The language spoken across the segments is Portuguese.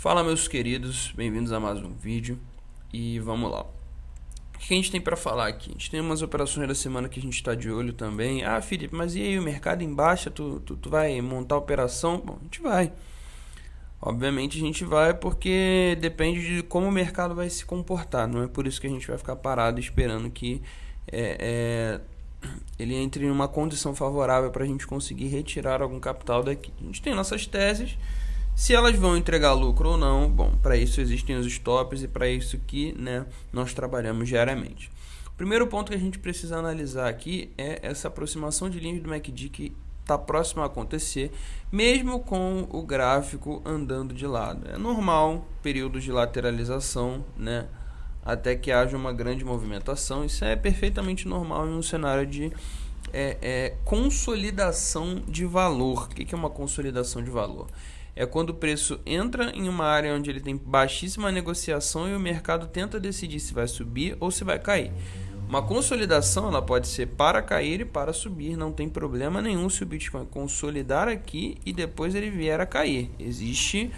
Fala, meus queridos, bem-vindos a mais um vídeo e vamos lá. O que a gente tem para falar aqui? A gente tem umas operações da semana que a gente está de olho também. Ah, Felipe, mas e aí, o mercado em baixa, tu vai montar a operação? Bom, a gente vai. Obviamente a gente vai porque depende de como o mercado vai se comportar. Não é por isso que a gente vai ficar parado esperando que ele entre em uma condição favorável para a gente conseguir retirar algum capital daqui. A gente tem nossas teses. Se elas vão entregar lucro ou não, bom, para isso existem os stops e para isso que nós trabalhamos diariamente. O primeiro ponto que a gente precisa analisar aqui é essa aproximação de linhas do MACD que está próximo a acontecer, mesmo com o gráfico andando de lado. É normal períodos de lateralização, até que haja uma grande movimentação. Isso é perfeitamente normal em um cenário de consolidação de valor. O que é uma consolidação de valor? É quando o preço entra em uma área onde ele tem baixíssima negociação e o mercado tenta decidir se vai subir ou se vai cair. Uma consolidação ela pode ser para cair e para subir, não tem problema nenhum se o Bitcoin consolidar aqui e depois ele vier a cair. Existe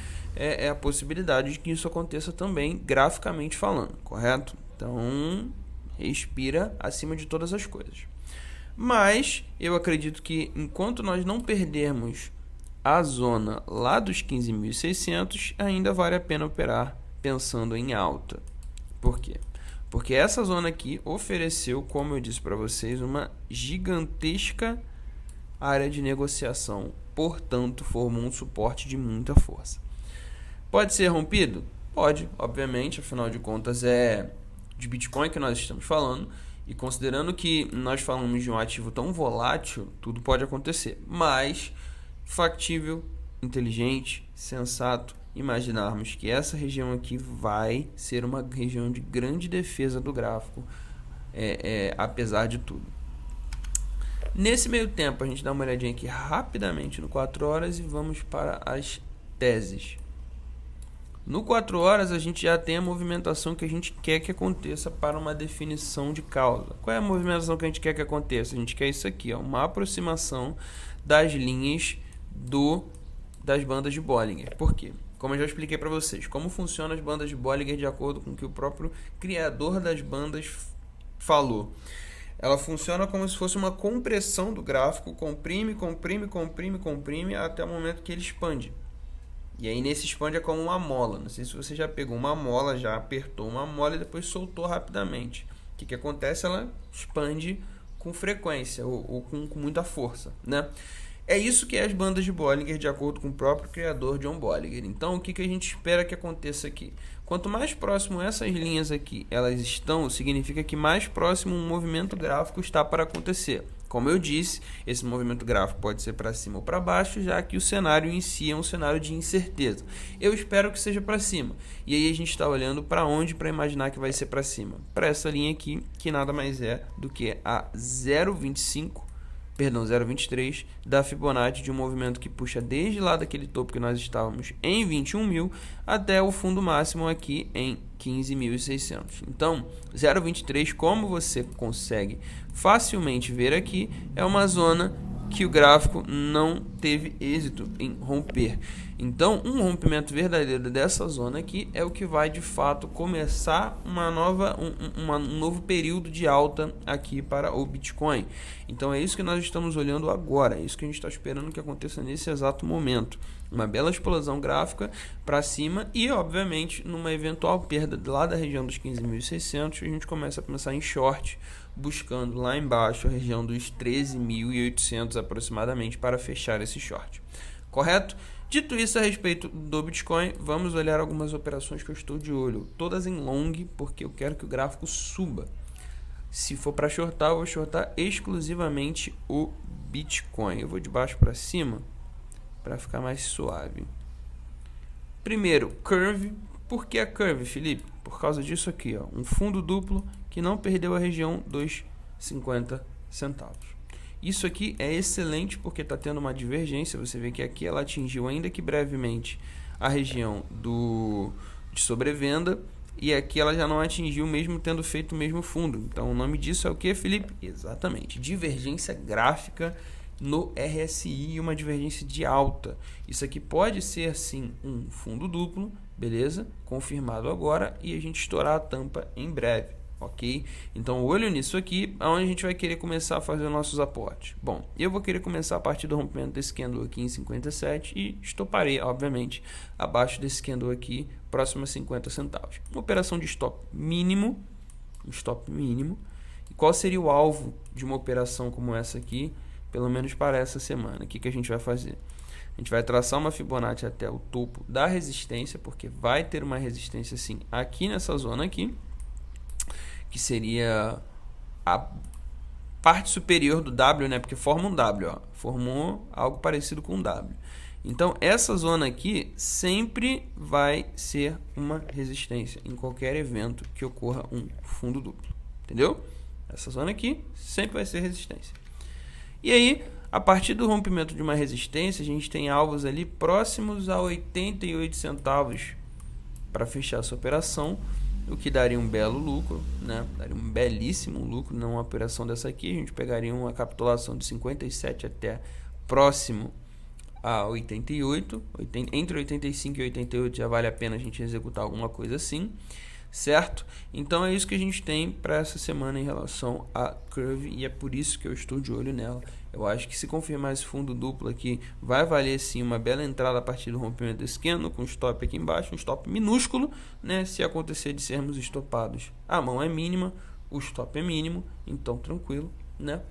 a possibilidade de que isso aconteça também, graficamente falando, correto? Então, respira acima de todas as coisas. Mas eu acredito que enquanto nós não perdermos a zona lá dos 15.600, ainda vale a pena operar pensando em alta. Por quê? Porque essa zona aqui ofereceu, como eu disse para vocês, uma gigantesca área de negociação. Portanto, formou um suporte de muita força. Pode ser rompido? Pode, obviamente, afinal de contas é de Bitcoin que nós estamos falando. E considerando que nós falamos de um ativo tão volátil, tudo pode acontecer. Mas factível, inteligente, sensato imaginarmos que essa região aqui vai ser uma região de grande defesa do gráfico, apesar de tudo. Nesse meio tempo, a gente dá uma olhadinha aqui rapidamente no 4 horas e vamos para as teses. No 4 horas, a gente já tem a movimentação que a gente quer que aconteça para uma definição de causa. Qual é a movimentação que a gente quer que aconteça? A gente quer isso aqui, uma aproximação das linhas das bandas de Bollinger. Por quê? Como eu já expliquei para vocês, como funcionam as bandas de Bollinger de acordo com o que o próprio criador das bandas falou. Ela funciona como se fosse uma compressão do gráfico, comprime até o momento que ele expande. E aí nesse expande é como uma mola. Não sei se você já pegou uma mola, já apertou uma mola e depois soltou rapidamente. O que acontece? Ela expande com frequência ou com muita força, É isso que é as bandas de Bollinger, de acordo com o próprio criador John Bollinger. Então, o que a gente espera que aconteça aqui? Quanto mais próximo essas linhas aqui elas estão, significa que mais próximo um movimento gráfico está para acontecer. Como eu disse, esse movimento gráfico pode ser para cima ou para baixo, já que o cenário em si é um cenário de incerteza. Eu espero que seja para cima. E aí a gente está olhando para onde para imaginar que vai ser para cima? Para essa linha aqui, que nada mais é do que a 0,23 da Fibonacci, de um movimento que puxa desde lá daquele topo que nós estávamos em 21.000 até o fundo máximo aqui em 15.600. Então, 0,23, como você consegue facilmente ver aqui, é uma zona que o gráfico não teve êxito em romper. Então, um rompimento verdadeiro dessa zona aqui é o que vai de fato começar um novo período de alta aqui para o Bitcoin. Então é isso que nós estamos olhando agora, é isso que a gente está esperando que aconteça nesse exato momento. Uma bela explosão gráfica para cima e, obviamente, numa eventual perda lá da região dos 15.600, a gente começa a pensar em short, buscando lá embaixo a região dos 13.800 aproximadamente para fechar esse short. Correto? Dito isso a respeito do Bitcoin, vamos olhar algumas operações que eu estou de olho, todas em long, porque eu quero que o gráfico suba. Se for para shortar, eu vou shortar exclusivamente o Bitcoin. Eu vou de baixo para cima para ficar mais suave. Primeiro, Curve. Por que a Curve, Felipe? Por causa disso aqui, um fundo duplo que não perdeu a região dos 50 centavos. Isso aqui é excelente porque está tendo uma divergência. Você vê que aqui ela atingiu, ainda que brevemente, a região de sobrevenda. E aqui ela já não atingiu, mesmo tendo feito o mesmo fundo. Então o nome disso é o que, Felipe? Exatamente, divergência gráfica no RSI e uma divergência de alta. Isso aqui pode ser sim um fundo duplo beleza? Confirmado agora e a gente estourar a tampa em breve, ok? Então, olho nisso aqui, onde a gente vai querer começar a fazer nossos aportes. Bom, eu vou querer começar a partir do rompimento desse candle aqui em 57 e estoparei, obviamente, abaixo desse candle aqui, próximo a 50 centavos. Uma operação de stop mínimo, um stop mínimo. E qual seria o alvo de uma operação como essa aqui, pelo menos para essa semana? O que a gente vai fazer? A gente vai traçar uma Fibonacci até o topo da resistência, porque vai ter uma resistência sim aqui nessa zona aqui, que seria a parte superior do W, né? Porque forma um W, ó. Formou algo parecido com um W. Então, essa zona aqui sempre vai ser uma resistência em qualquer evento que ocorra um fundo duplo. Entendeu? Essa zona aqui sempre vai ser resistência. E aí, a partir do rompimento de uma resistência, a gente tem alvos ali próximos a 88 centavos para fechar essa operação, o que daria um belo lucro, né? Daria um belíssimo lucro numa operação dessa aqui. A gente pegaria uma capitulação de 57 até próximo a 88, entre 85 e 88 já vale a pena a gente executar alguma coisa assim, certo? Então é isso que a gente tem para essa semana em relação a Curve e é por isso que eu estou de olho nela. Eu acho que se confirmar esse fundo duplo aqui, vai valer sim uma bela entrada a partir do rompimento desse candle, com stop aqui embaixo, um stop minúsculo, né? Se acontecer de sermos estopados, a mão é mínima, o stop é mínimo, então tranquilo, né?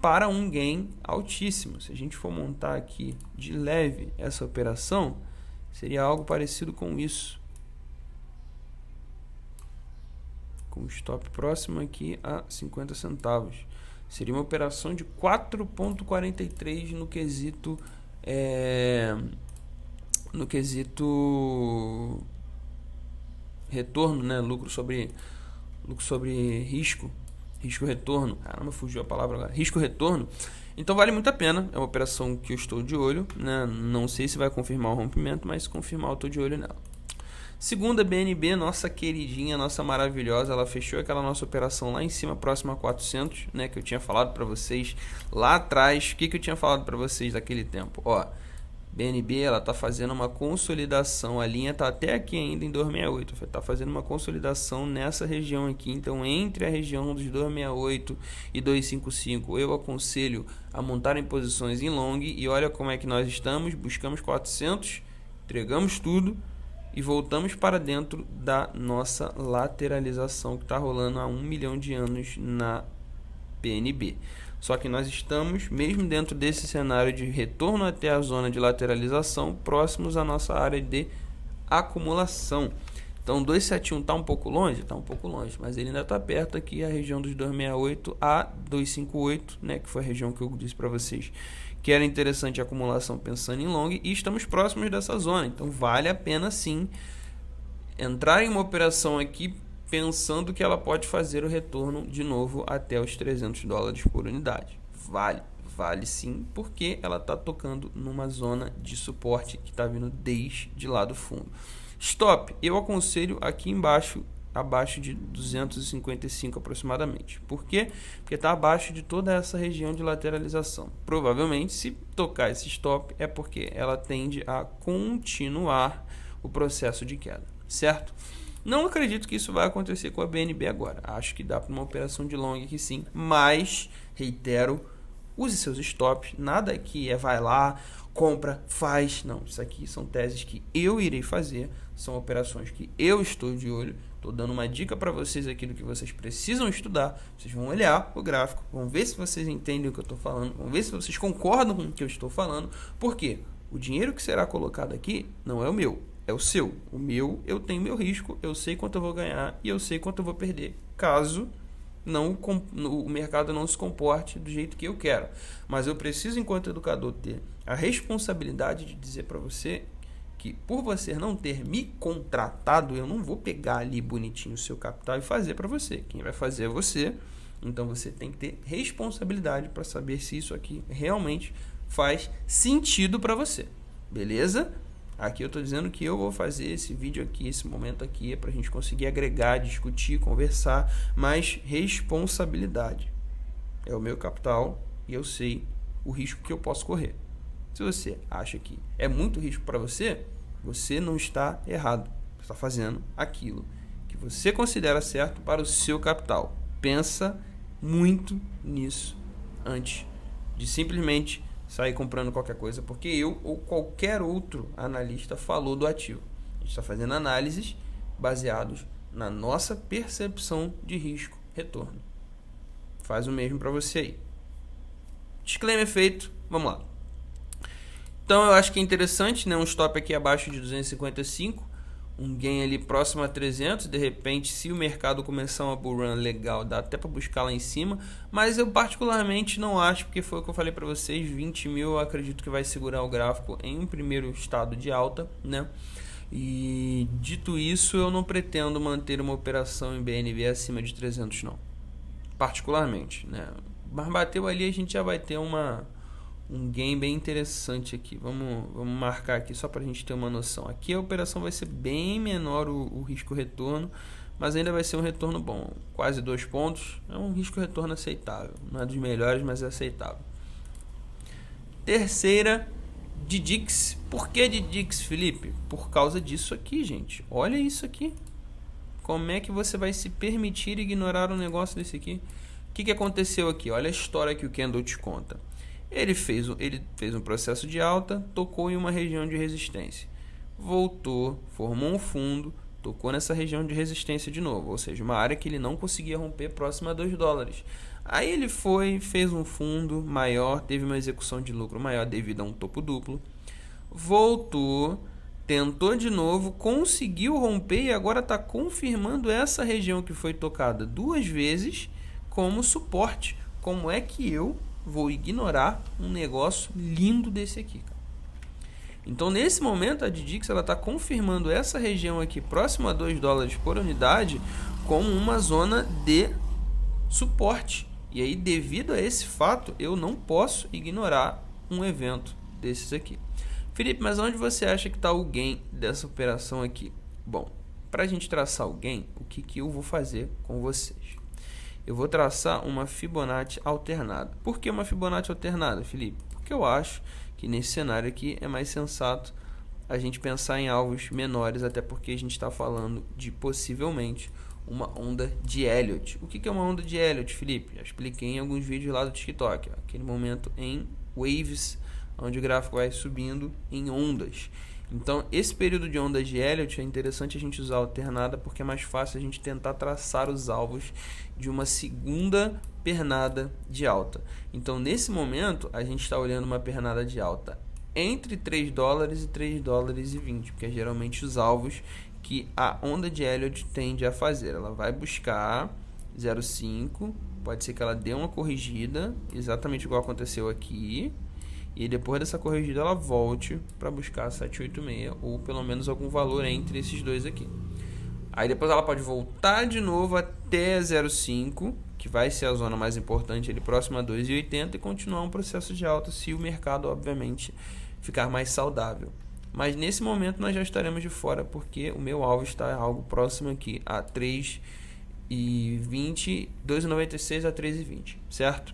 Para um gain altíssimo. Se a gente for montar aqui de leve essa operação, seria algo parecido com isso. Com stop próximo aqui a 50 centavos. Seria uma operação de 4,43 no quesito retorno, né? Lucro sobre risco retorno. Caramba, fugiu a palavra agora. Risco retorno. Então vale muito a pena. É uma operação que eu estou de olho, né? Não sei se vai confirmar o rompimento, mas se confirmar eu estou de olho nela. Segunda, BNB, nossa queridinha, nossa maravilhosa, ela fechou aquela nossa operação lá em cima, próxima a 400, né, que eu tinha falado para vocês lá atrás. O que eu tinha falado para vocês daquele tempo? Ó, BNB, ela tá fazendo uma consolidação, a linha tá até aqui ainda em 268, tá fazendo uma consolidação nessa região aqui, então entre a região dos 268 e 255, eu aconselho a montar em posições em long, e olha como é que nós estamos, buscamos 400, entregamos tudo, e voltamos para dentro da nossa lateralização que está rolando há 1 milhão de anos na BNB. Só que nós estamos, mesmo dentro desse cenário de retorno até a zona de lateralização, próximos à nossa área de acumulação. Então 271 está um pouco longe? Está um pouco longe, mas ele ainda está perto aqui, a região dos 268 a 258, né, que foi a região que eu disse para vocês que era interessante a acumulação pensando em long, e estamos próximos dessa zona, então vale a pena sim entrar em uma operação aqui pensando que ela pode fazer o retorno de novo até os $300 por unidade. Vale sim, porque ela está tocando numa zona de suporte que está vindo desde lá do fundo. Stop, eu aconselho aqui embaixo, abaixo de 255 aproximadamente. Por quê? Porque está abaixo de toda essa região de lateralização. Provavelmente, se tocar esse stop, é porque ela tende a continuar o processo de queda, certo? Não acredito que isso vai acontecer com a BNB agora. Acho que dá para uma operação de long aqui sim, mas, reitero, use seus stops. Nada aqui vai lá, compra, faz. Não, isso aqui são teses que eu irei fazer, são operações que eu estou de olho. Estou dando uma dica para vocês aqui do que vocês precisam estudar. Vocês vão olhar o gráfico, vão ver se vocês entendem o que eu estou falando, vão ver se vocês concordam com o que eu estou falando. Por quê? O dinheiro que será colocado aqui não é o meu, é o seu. O meu, eu tenho meu risco, eu sei quanto eu vou ganhar e eu sei quanto eu vou perder, caso o mercado não se comporte do jeito que eu quero. Mas eu preciso, enquanto educador, ter a responsabilidade de dizer para você que, por você não ter me contratado, eu não vou pegar ali bonitinho o seu capital e fazer para você. Quem vai fazer é você. Então você tem que ter responsabilidade para saber se isso aqui realmente faz sentido para você. Beleza? Aqui eu estou dizendo que eu vou fazer esse vídeo aqui, esse momento aqui, é para a gente conseguir agregar, discutir, conversar, mas responsabilidade. É o meu capital e eu sei o risco que eu posso correr. Se você acha que é muito risco para você, você não está errado. Você está fazendo aquilo que você considera certo para o seu capital. Pensa muito nisso antes de simplesmente sair comprando qualquer coisa, porque eu ou qualquer outro analista falou do ativo. A gente está fazendo análises baseados na nossa percepção de risco-retorno. Faz o mesmo para você aí. Disclaimer feito, vamos lá. Então eu acho que é interessante, né, um stop aqui abaixo de 255, um gain ali próximo a 300, de repente se o mercado começar uma bull run legal, dá até para buscar lá em cima, mas eu particularmente não acho, porque foi o que eu falei para vocês, 20 mil eu acredito que vai segurar o gráfico em um primeiro estado de alta, né? E dito isso, eu não pretendo manter uma operação em BNB acima de 300 não, particularmente, né? Mas bateu ali, a gente já vai ter um gain bem interessante aqui. Vamos marcar aqui só para a gente ter uma noção. Aqui a operação vai ser bem menor o risco-retorno, mas ainda vai ser um retorno bom. Quase 2 pontos. É um risco-retorno aceitável. Não é dos melhores, mas é aceitável. Terceira, DDIX. Por que DDIX, Felipe? Por causa disso aqui, gente. Olha isso aqui. Como é que você vai se permitir ignorar um negócio desse aqui? O que aconteceu aqui? Olha a história que o Candle te conta. Ele fez um processo de alta, tocou em uma região de resistência. Voltou, formou um fundo, tocou nessa região de resistência de novo. Ou seja, uma área que ele não conseguia romper próxima a $2. Aí ele fez um fundo maior, teve uma execução de lucro maior devido a um topo duplo. Voltou, tentou de novo, conseguiu romper e agora está confirmando essa região que foi tocada 2 vezes como suporte. Como é que eu vou ignorar um negócio lindo desse aqui, cara? Então nesse momento a DDIX está confirmando essa região aqui próxima a $2 por unidade como uma zona de suporte. E aí, devido a esse fato, eu não posso ignorar um evento desses aqui. Felipe, mas onde você acha que está o gain dessa operação aqui? Bom, para a gente traçar o gain, o que eu vou fazer com vocês? Eu vou traçar uma Fibonacci alternada. Por que uma Fibonacci alternada, Felipe? Porque eu acho que nesse cenário aqui é mais sensato a gente pensar em alvos menores, até porque a gente está falando de possivelmente uma onda de Elliott. O que é uma onda de Elliott, Felipe? Já expliquei em alguns vídeos lá do TikTok. Aquele momento em waves, onde o gráfico vai subindo em ondas. Então, esse período de ondas de Elliott é interessante a gente usar alternada, porque é mais fácil a gente tentar traçar os alvos de uma segunda pernada de alta. Então, nesse momento, a gente está olhando uma pernada de alta entre $3 e $3,20, porque é geralmente os alvos que a onda de Elliott tende a fazer. Ela vai buscar 0,5, pode ser que ela dê uma corrigida, exatamente igual aconteceu aqui, e depois dessa corrigida ela volte para buscar 786 ou pelo menos algum valor entre esses dois aqui. Aí depois ela pode voltar de novo até 0,5, que vai ser a zona mais importante, ali próximo a 2,80, e continuar um processo de alta se o mercado obviamente ficar mais saudável. Mas nesse momento nós já estaremos de fora, porque o meu alvo está algo próximo aqui a 3,20, 2,96 a 3,20, certo?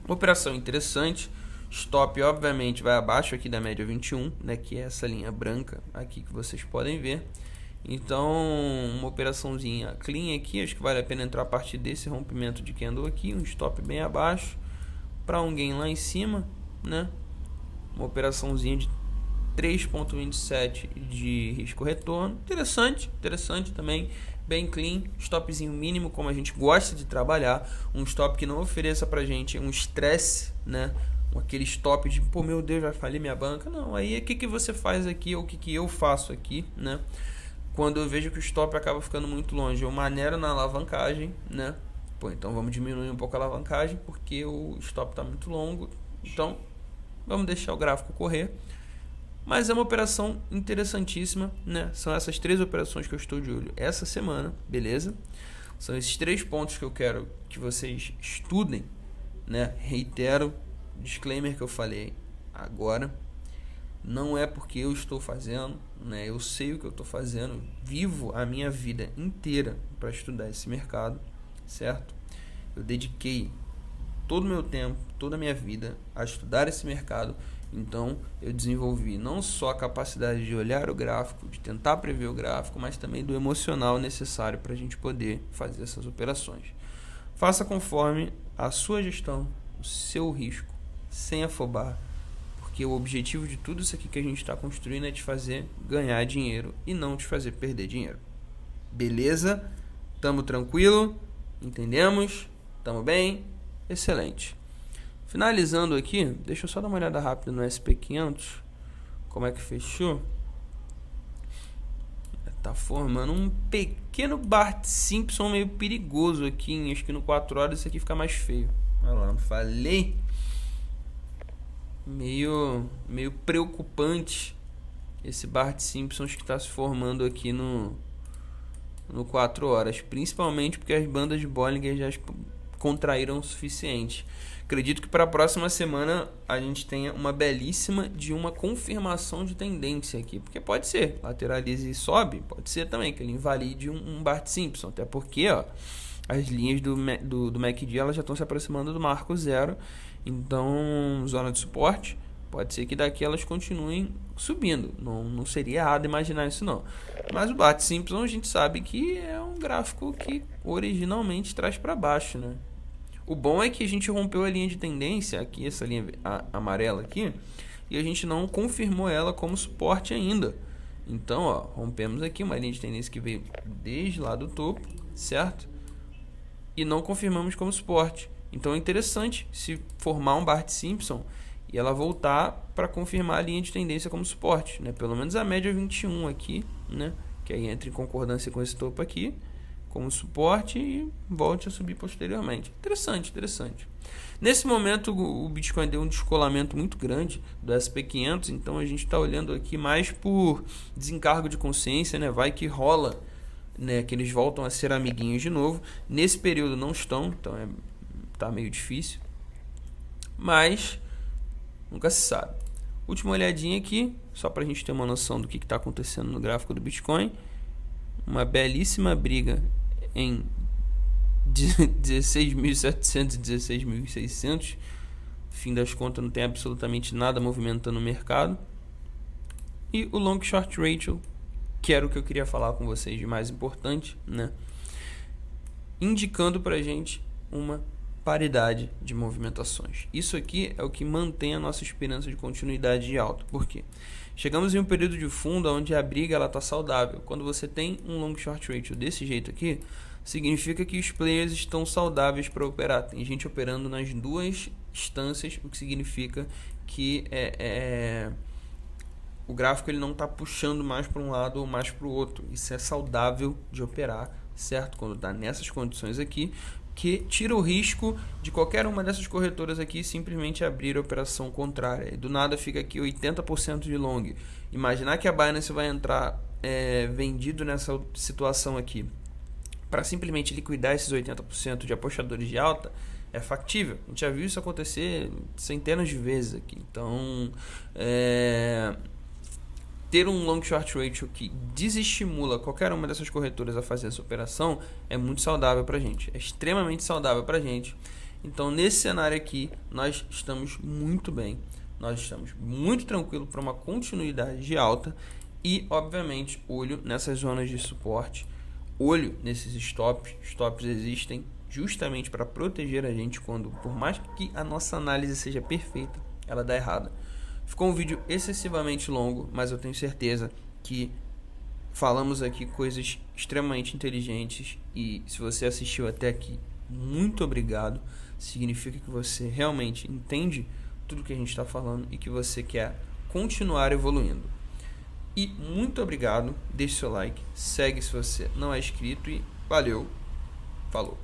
Operação interessante. Stop obviamente vai abaixo aqui da média 21, né, que é essa linha branca aqui que vocês podem ver. Então uma operaçãozinha clean aqui, acho que vale a pena entrar a partir desse rompimento de candle aqui, um stop bem abaixo para um gain lá em cima, né? Uma operaçãozinha de 3,27 de risco retorno, interessante também, bem clean, stopzinho mínimo como a gente gosta de trabalhar, um stop que não ofereça pra gente um estresse, né? Aquele stop de, pô, meu Deus, vai falir minha banca. Não, aí o que você faz aqui, ou o que eu faço aqui, né? Quando eu vejo que o stop acaba ficando muito longe, eu maneiro na alavancagem, né? Pô, então vamos diminuir um pouco a alavancagem, porque o stop está muito longo. Então, vamos deixar o gráfico correr. Mas é uma operação interessantíssima, né? São essas 3 operações que eu estou de olho essa semana, beleza? São esses 3 pontos que eu quero que vocês estudem, né? Reitero o disclaimer que eu falei agora. Não é porque eu estou fazendo, né? Eu sei o que eu estou fazendo, vivo a minha vida inteira para estudar esse mercado, certo? Eu dediquei todo o meu tempo, toda a minha vida a estudar esse mercado Então, eu desenvolvi não só a capacidade de olhar o gráfico, de tentar prever o gráfico, mas também do emocional necessário para a gente poder fazer essas operações. Faça conforme a sua gestão, o seu risco, sem afobar, porque o objetivo de tudo isso aqui que a gente está construindo é te fazer ganhar dinheiro e não te fazer perder dinheiro. Beleza? Tamo tranquilo? Entendemos? Tamo bem? Excelente. Finalizando aqui, deixa eu só dar uma olhada rápida no SP500, como é que fechou. Tá formando um pequeno Bart Simpson meio perigoso aqui, acho que no 4 horas isso aqui fica mais feio. Olha lá, não falei? Meio preocupante esse Bart Simpson que está se formando aqui no 4 horas, principalmente porque as bandas de Bollinger já contraíram o suficiente. Acredito que para a próxima semana a gente tenha uma belíssima de uma confirmação de tendência aqui, porque pode ser, lateralize e sobe, pode ser também que ele invalide um Bart Simpson, até porque ó, as linhas do MACD elas já estão se aproximando do marco zero, então zona de suporte, pode ser que daqui elas continuem subindo, não seria errado imaginar isso não. Mas o Bart Simpson a gente sabe que é um gráfico que originalmente traz para baixo, né? O bom é que a gente rompeu a linha de tendência, aqui essa linha amarela aqui, e a gente não confirmou ela como suporte ainda. Então, ó, rompemos aqui uma linha de tendência que veio desde lá do topo, certo? E não confirmamos como suporte. Então é interessante se formar um Bart Simpson e ela voltar para confirmar a linha de tendência como suporte, né? Pelo menos a média 21 aqui, né? Que aí entra em concordância com esse topo aqui como suporte e volte a subir posteriormente. Interessante. Nesse momento o Bitcoin deu um descolamento muito grande do SP500, então a gente está olhando aqui mais por desencargo de consciência, né? Vai que rola, né? Que eles voltam a ser amiguinhos de novo. Nesse período não estão, então tá meio difícil, mas nunca se sabe. Última olhadinha aqui, só para a gente ter uma noção do que está acontecendo no gráfico do Bitcoin. Uma belíssima briga em 16.700 e 16.600. Fim das contas, não tem absolutamente nada movimentando o mercado. E o long short ratio, que era o que eu queria falar com vocês de mais importante, né? Indicando pra gente uma paridade de movimentações. Isso aqui é o que mantém a nossa esperança de continuidade de alta. Por quê? Chegamos em um período de fundo onde a briga ela tá saudável. Quando você tem um long short ratio desse jeito aqui, significa que os players estão saudáveis para operar. Tem gente operando nas duas instâncias, o que significa que o gráfico ele não está puxando mais para um lado ou mais para o outro. Isso é saudável de operar, certo? Quando está nessas condições aqui, que tira o risco de qualquer uma dessas corretoras aqui simplesmente abrir a operação contrária. E do nada fica aqui 80% de long. Imaginar que a Binance vai entrar vendido nessa situação aqui para simplesmente liquidar esses 80% de apostadores de alta é factível. A gente já viu isso acontecer centenas de vezes aqui. Então, ter um long short ratio que desestimula qualquer uma dessas corretoras a fazer essa operação é muito saudável para a gente, é extremamente saudável para a gente. Então nesse cenário aqui nós estamos muito bem, nós estamos muito tranquilos para uma continuidade de alta e obviamente olho nessas zonas de suporte, olho nesses stops. Stops existem justamente para proteger a gente quando, por mais que a nossa análise seja perfeita, ela dá errada. Ficou um vídeo excessivamente longo, mas eu tenho certeza que falamos aqui coisas extremamente inteligentes e se você assistiu até aqui, muito obrigado. Significa que você realmente entende tudo que a gente está falando e que você quer continuar evoluindo. E muito obrigado, deixe seu like, segue se você não é inscrito e valeu, falou.